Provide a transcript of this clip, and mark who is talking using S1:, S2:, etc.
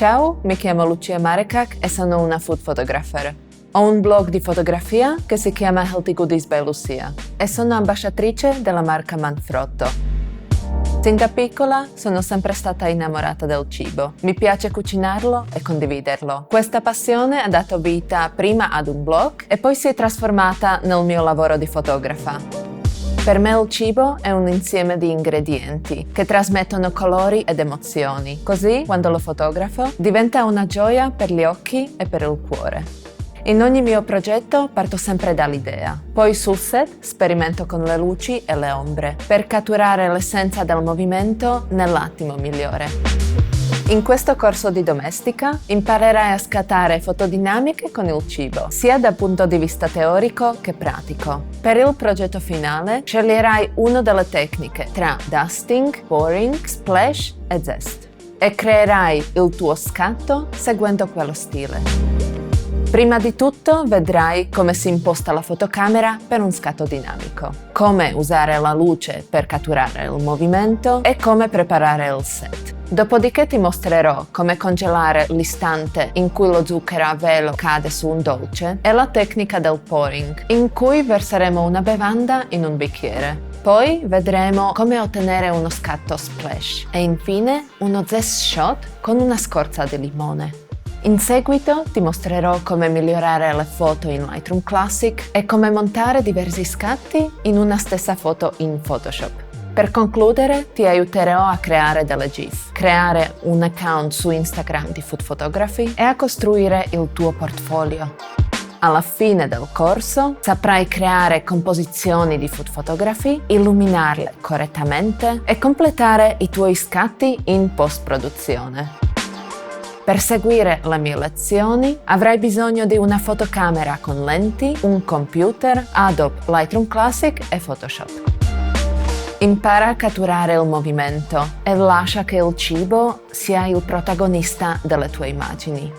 S1: Ciao, mi chiamo Lucia Marekak e sono una food photographer. Ho un blog di fotografia che si chiama Healthy Goodies by Lucia e sono ambasciatrice della marca Manfrotto. Sin da piccola sono sempre stata innamorata del cibo. Mi piace cucinarlo e condividerlo. Questa passione ha dato vita prima ad un blog e poi si è trasformata nel mio lavoro di fotografa. Per me il cibo è un insieme di ingredienti che trasmettono colori ed emozioni. Così, quando lo fotografo, diventa una gioia per gli occhi e per il cuore. In ogni mio progetto parto sempre dall'idea. Poi sul set sperimento con le luci e le ombre per catturare l'essenza del movimento nell'attimo migliore. In questo corso di domestica imparerai a scattare fotodinamiche con il cibo, sia dal punto di vista teorico che pratico. Per il progetto finale sceglierai una delle tecniche tra dusting, pouring, splash e zest e creerai il tuo scatto seguendo quello stile. Prima di tutto vedrai come si imposta la fotocamera per un scatto dinamico, come usare la luce per catturare il movimento e come preparare il set. Dopodiché ti mostrerò come congelare l'istante in cui lo zucchero a velo cade su un dolce e la tecnica del pouring, in cui verseremo una bevanda in un bicchiere. Poi vedremo come ottenere uno scatto splash e infine uno zest shot con una scorza di limone. In seguito ti mostrerò come migliorare le foto in Lightroom Classic e come montare diversi scatti in una stessa foto in Photoshop. Per concludere ti aiuterò a creare delle GIF, creare un account su Instagram di food photography e a costruire il tuo portfolio. Alla fine del corso saprai creare composizioni di food photography, illuminarle correttamente e completare i tuoi scatti in post-produzione. Per seguire le mie lezioni avrai bisogno di una fotocamera con lenti, un computer, Adobe Lightroom Classic e Photoshop. Impara a catturare il movimento e lascia che il cibo sia il protagonista delle tue immagini.